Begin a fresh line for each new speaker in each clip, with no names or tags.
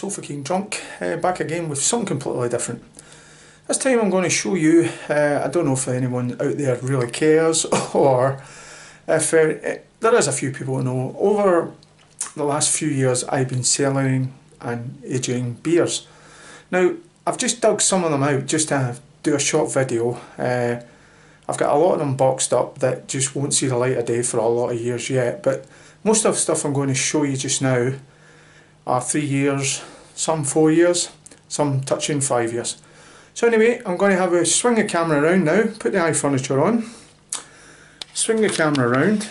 SofaKingDrunk, back again with something completely different. This time I'm going to show you, I don't know if anyone out there really cares or if there is a few people who know. Over the last few years I've been selling and aging beers. Now I've just dug some of them out just to do a short video. I've got a lot of them boxed up that just won't see the light of day for a lot of years yet, but most of the stuff I'm going to show you just now are 3 years, some 4 years, some touching 5 years. So anyway, I'm going to have a swing the camera around now, put the eye furniture on, swing the camera around,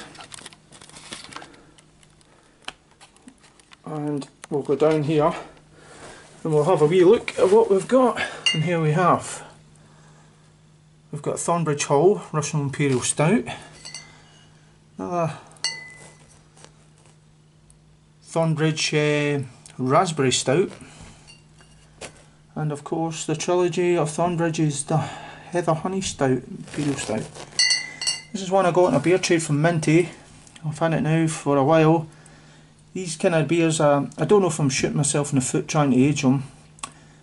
and we'll go down here and we'll have a wee look at what we've got. And here we have, we've got Thornbridge Hall Russian Imperial Stout, another Thornbridge Raspberry Stout, and of course the trilogy of Thornbridge's the Heather Honey Stout, Imperial Stout. This is one I got in a beer trade from Minty. I've had it now for a while. These kind of beers, I don't know if I'm shooting myself in the foot trying to age them,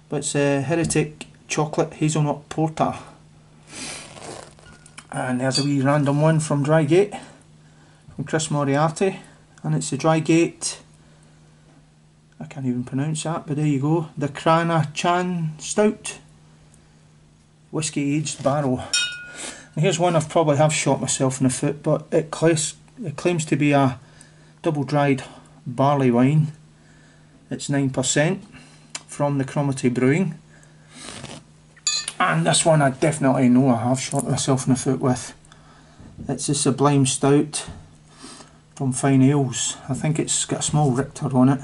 but it's Heretic Chocolate Hazelnut Porter. And there's a wee random one from Drygate, from Chris Moriarty, and it's the Drygate, I can't even pronounce that, but there you go, the Krana Chan Stout, whiskey aged barrel. And here's one I've probably have shot myself in the foot, but it claims to be a double dried barley wine. It's 9% from the Cromarty Brewing, and this one I definitely know I have shot myself in the foot with. It's a Sublime Stout from Fine Ales. I think it's got a small Richter on it,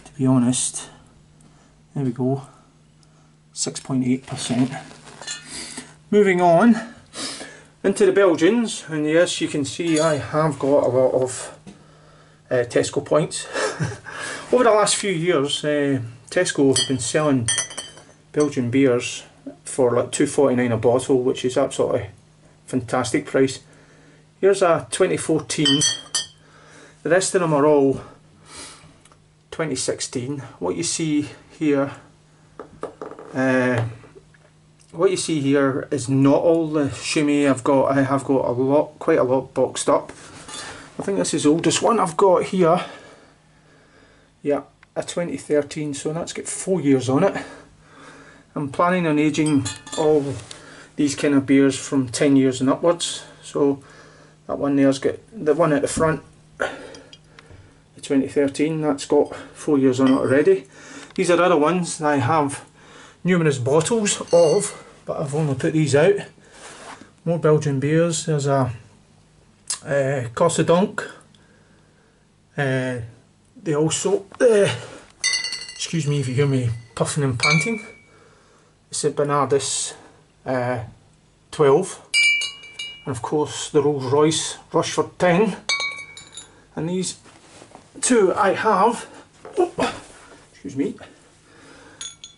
to be honest. There we go, 6.8%. Moving on into the Belgians, and yes, you can see I have got a lot of Tesco points. Over the last few years, Tesco have been selling Belgian beers for like £2.49 a bottle, which is absolutely fantastic price. Here's a 2014. The rest of them are all 2016. What you see here, is not all the shimmy I've got. I have got a lot, quite a lot boxed up. I think this is the oldest one I've got here. Yeah, a 2013, so that's got 4 years on it. I'm planning on aging all these kind of beers from 10 years and upwards. So that one there's got, the one at the front, the 2013, that's got 4 years on it already. These are other ones that I have numerous bottles of, but I've only put these out. More Belgian beers. There's a Corsadonk. They also, excuse me if you hear me puffing and panting, it's a Bernardus 12, and of course the Rolls Royce Rushford 10. And these two I have, excuse me,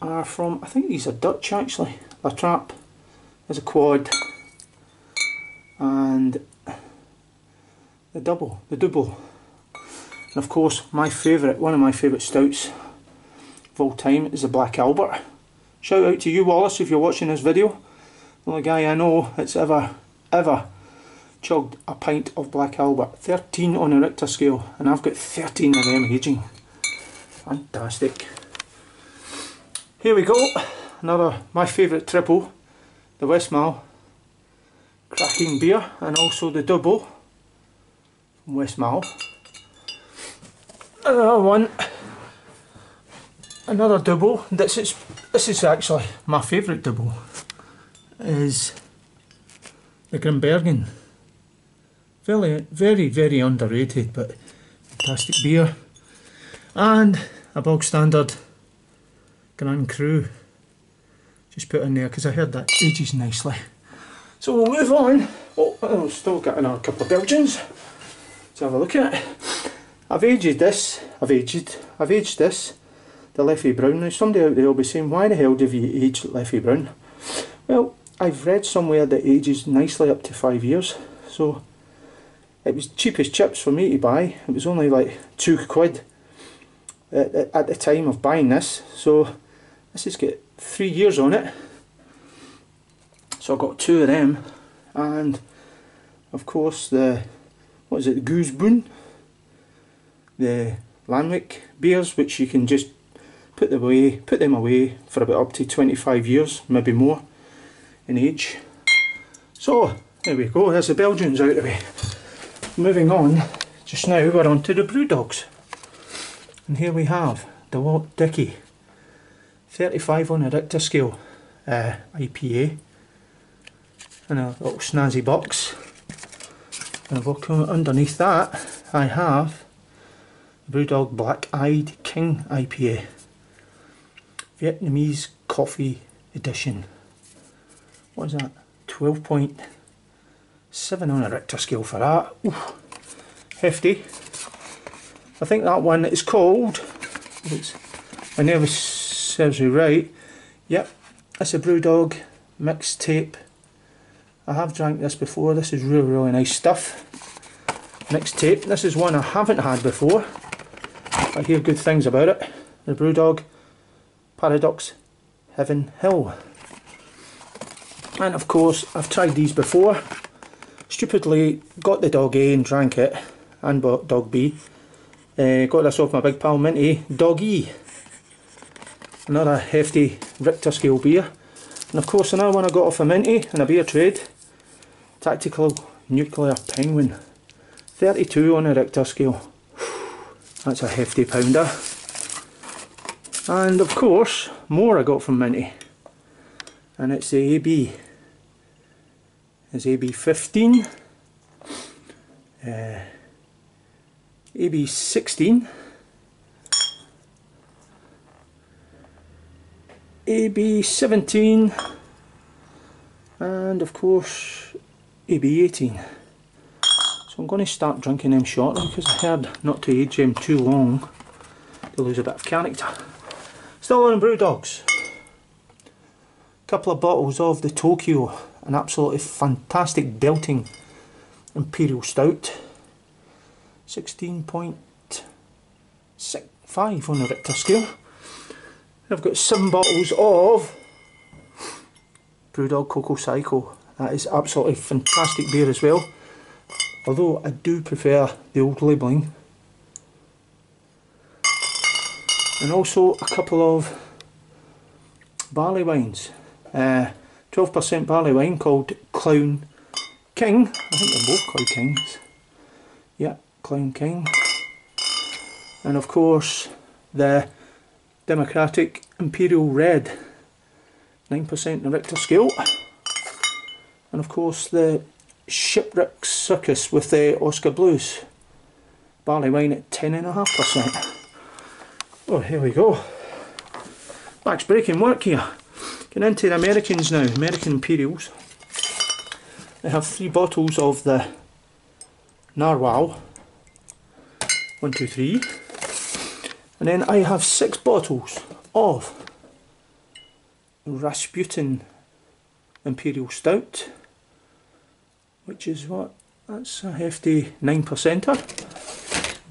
are from, I think these are Dutch actually. La Trappe is a quad, and the double. And of course my favourite, one of my favourite stouts of all time is the Black Albert. Shout out to you, Wallace, if you're watching this video. The only guy I know that's ever chugged a pint of Black Albert. 13 on a Richter scale, and I've got 13 of them aging. Fantastic. Here we go, another, my favourite triple, the Westmalle cracking beer, and also the double from Westmalle. Another one, another double. This is actually my favourite double, is the Grimbergen. Very underrated, but fantastic beer. And a bog standard Grand Cru, just put in there because I heard that ages nicely. So we'll move on. Oh, I've still got another couple of Belgians to have a look at. I've aged this, the Leffy Brown. Now somebody out there will be saying, why the hell have you aged Leffy Brown? Well, I've read somewhere that ages nicely up to 5 years, so it was cheap as chips for me to buy. It was only like £2, at the time of buying this. So this has got 3 years on it. So I got 2 of them, and of course the, what is it, the Goose Boon, the Lanwick beers, which you can just put them away for about up to 25 years, maybe more in age. So there we go, there's the Belgians out of the way. Moving on, just now we're on to the Brewdogs. And here we have the Walt Dickie 35 on a Richter scale IPA in a little snazzy box. And underneath that I have the Brewdog Black Eyed King IPA, Vietnamese Coffee Edition. What is that? 12.7 on a Richter scale for that. Oof, hefty. I think that one is called, I never serves me right. Yep, it's a Brewdog mixtape. I have drank this before. This is really nice stuff. Mixtape. This is one I haven't had before. I hear good things about it. The Brewdog Paradox Heaven Hill. And of course I've tried these before. Stupidly got the Dog A and drank it, and bought Dog B. Got this off my big pal Minty. Dog E. Another hefty Richter scale beer. And of course another one I got off a Minty in a beer trade. Tactical Nuclear Penguin. 32 on a Richter scale. That's a hefty pounder. And of course more I got from Minty. And it's the AB. It's AB 15. AB 16. AB 17. And of course AB 18. So I'm going to start drinking them shortly, because I heard not to age them too long, they lose a bit of character. Still on Brewdogs. Couple of bottles of the Tokyo, an absolutely fantastic belting Imperial Stout. 16.65 on the Richter scale. I've got 7 bottles of Brewdog Cocoa Psycho. That is absolutely fantastic beer as well, although I do prefer the old labelling. And also a couple of barley wines. 12% barley wine called Clown King. I think they're both called Kings. Yeah, Clown King. And of course the Democratic Imperial Red, 9% the Richter scale. And of course the Shipwreck Circus with the Oscar Blues barley wine at 10.5%. Oh, here we go. Back's breaking work here. Getting into the Americans now, American Imperials. They have 3 bottles of the Narwhal. 1, 2, 3. And then I have 6 bottles of Rasputin Imperial Stout, which is what? That's a hefty 9%er.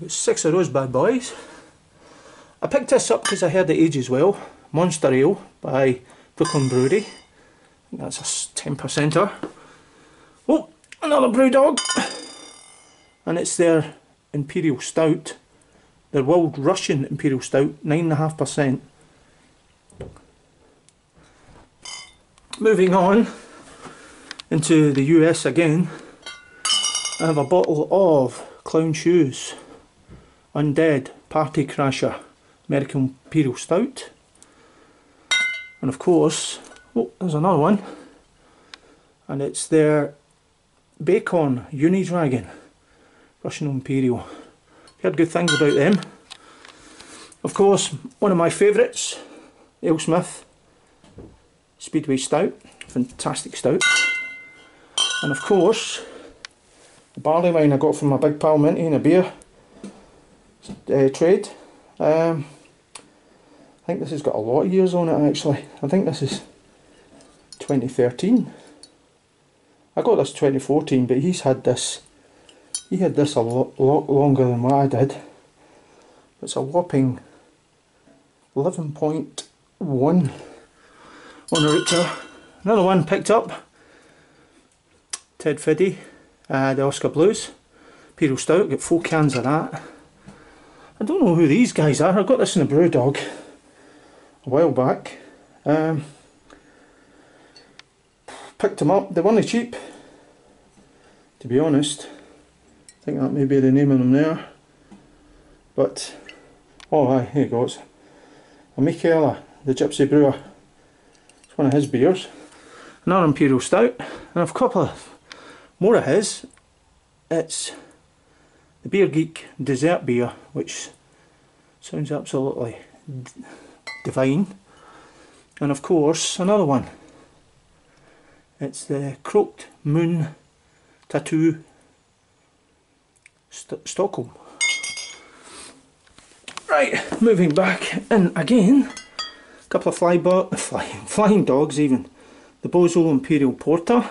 Got 6 of those bad boys. I picked this up because I heard it ages well. Monster Ale by Brooklyn Brewery. I think that's a 10%er. Oh, another Brewdog. And it's their Imperial Stout. Their Wild Russian Imperial Stout, 9.5%. Moving on into the US again, I have a bottle of Clown Shoes Undead Party Crasher American Imperial Stout. And of course, oh, there's another one, and it's their Bacon Unidragon Russian Imperial. Heard good things about them. Of course, one of my favourites, AleSmith Speedway Stout, fantastic stout. And of course, the barley wine I got from my big pal Minty in a beer trade. I think this has got a lot of years on it actually. I think this is 2013. I got this 2014, but he had this a lot longer than what I did. It's a whopping 11.1 on the Richter. Another one picked up, Ted Fiddy, the Oscar Blues, Imperial Stout, got 4 cans of that. I don't know who these guys are, I got this in a brew dog a while back. Picked them up, they weren't cheap, to be honest. I think that may be the name of them there. But, oh aye, here it goes. A Michaela, the Gypsy Brewer. It's one of his beers. Another Imperial Stout, and I've a couple of more of his. It's the Beer Geek Dessert Beer, which sounds absolutely divine. And of course, another one. It's the Croaked Moon Tattoo Stockholm. Right, moving back in again. A couple of flying dogs even. The Bozo Imperial Porter.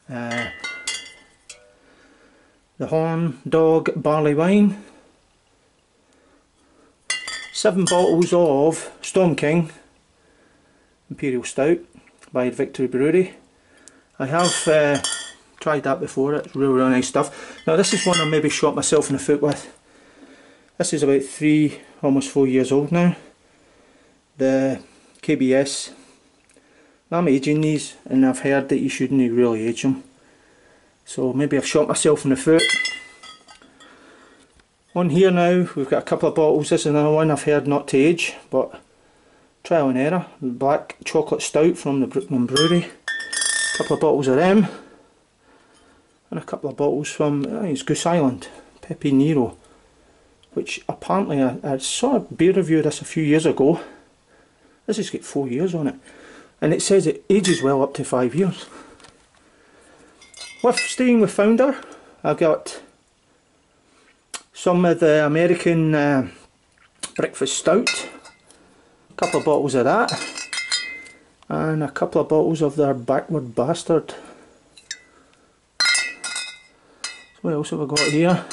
The Horn Dog Barley Wine. 7 bottles of Storm King Imperial Stout by Victory Brewery. I have tried that before, it's really nice stuff. Now this is one I maybe shot myself in the foot with. This is about 3, almost 4 years old now. The KBS. I'm aging these and I've heard that you shouldn't really age them. So maybe I've shot myself in the foot. On here now we've got a couple of bottles. This is another one I've heard not to age, but trial and error. Black Chocolate Stout from the Brooklyn Brewery. A couple of bottles of them. And a couple of bottles from, I think it's Goose Island, Pepe Nero. Which apparently I saw a beer review of this a few years ago. This has got 4 years on it. And it says it ages well up to 5 years. With staying with Founder, I've got some of the American Breakfast Stout. A couple of bottles of that. And a couple of bottles of their Backward Bastard. So what else have I got here?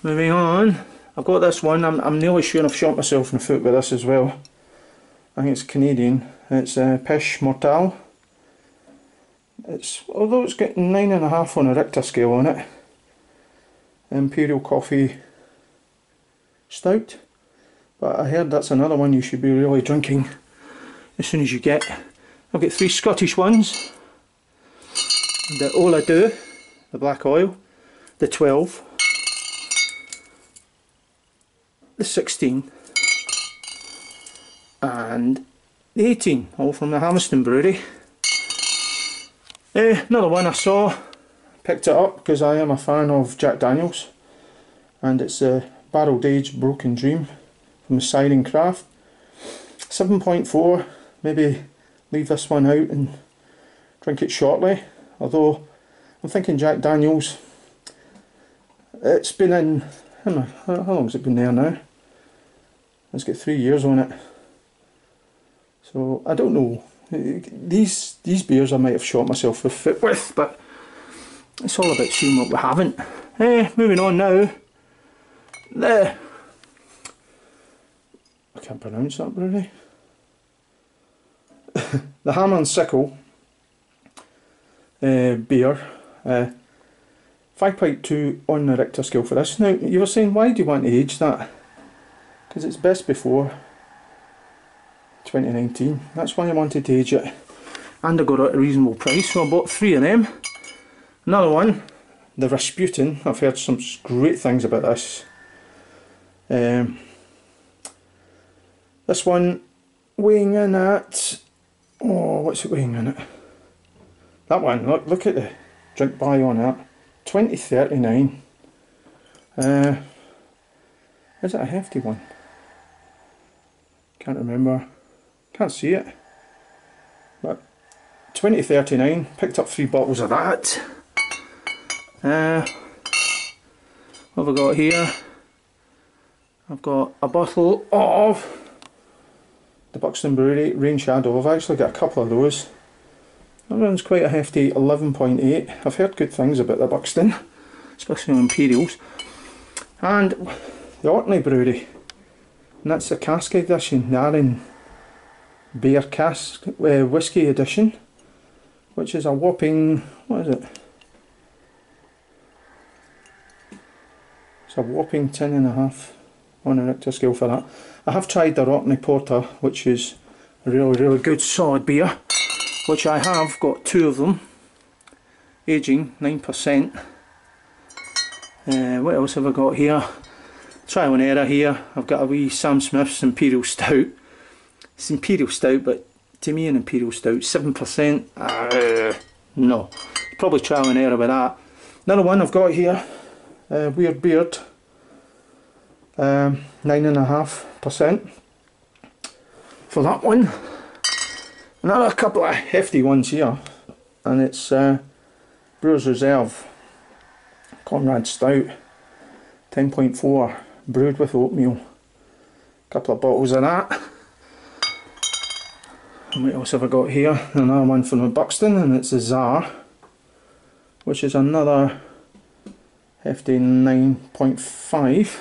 Moving on, I've got this one. I'm nearly sure I've shot myself in the foot with this as well. I think it's Canadian. It's Pish Mortal. Although it's got 9.5 on a Richter scale on it. Imperial Coffee Stout. But I heard that's another one you should be really drinking as soon as you get. I've got 3 Scottish ones. The Ola Do, the Black Oil, the 12, the 16 and the 18, all from the Hamilton Brewery. Another one I saw, picked it up because I am a fan of Jack Daniels, and it's a Barrel Aged Broken Dream from the Siren Craft. 7.4, maybe leave this one out and drink it shortly, although I'm thinking Jack Daniels, it's been in, I don't know, how long has it been there now? It's got 3 years on it. So I don't know. These beers I might have shot myself a foot with, but it's all about seeing what we haven't. Moving on now. I can't pronounce that brewery. The Hammer and Sickle beer. 5.2 on the Richter scale for this. Now you were saying, why do you want to age that? Because it's best before 2019. That's why I wanted to age it, and I got it at a reasonable price, so I bought 3 of them. Another one, the Rasputin. I've heard some great things about this. This one weighing in at, oh, what's it weighing in at? That one, look at the drink by on that, 2039. Is it a hefty one? Can't remember. Can't see it. But 2039, picked up 3 bottles of that. What have I got here? I've got a bottle of the Buxton Brewery Rain Shadow. I've actually got a couple of those. That one's quite a hefty 11.8. I've heard good things about the Buxton, especially on Imperials. And the Orkney Brewery and that's the cask edition, the Aaron Beer cask whiskey edition, which is a whopping, what is it? It's a whopping 10.5 on a Richter scale for that. I have tried the Rockney Porter, which is a really good solid beer, which I have got 2 of them, aging 9%. What else have I got here? Trial and error here. I've got a wee Sam Smith's Imperial Stout. It's Imperial Stout, but to me an Imperial Stout 7%. No, probably trial and error with that. Another one I've got here, Weird Beard, 9.5% for that one. Another couple of hefty ones here, and it's Brewer's Reserve Conrad Stout, 10.4, brewed with oatmeal. Couple of bottles of that. And what else have I got here? Another one from the Buxton, and it's the Tsar, which is another hefty 9.5.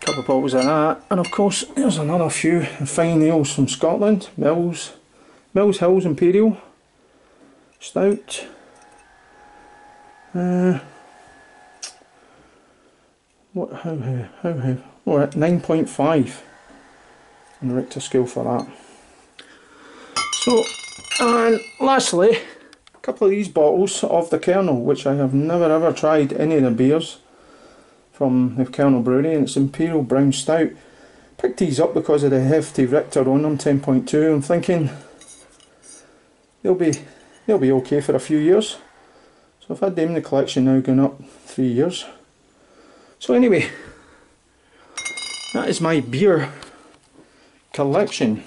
Couple of bottles of that, and of course there's another few fine ales from Scotland. Mills Hills Imperial Stout. What? How? Oh, 9.5 on the Richter scale for that. So, and lastly, a couple of these bottles of the Colonel, which I have never ever tried any of the beers from the Colonel Brewery, and it's Imperial Brown Stout. Picked these up because of the hefty Richter on them, 10.2. I'm thinking they'll be okay for a few years. So I've had them in the collection now going up 3 years. So anyway, that is my beer collection.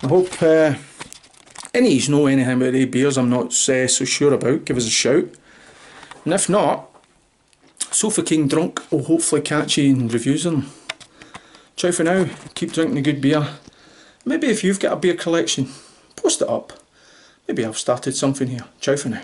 I hope any of you know anything about the beers I'm not so sure about, give us a shout. And if not, Sofa King Drunk will hopefully catch you in reviews of them. Ciao for now, keep drinking the good beer. Maybe if you've got a beer collection, post it up. Maybe I've started something here. Ciao for now.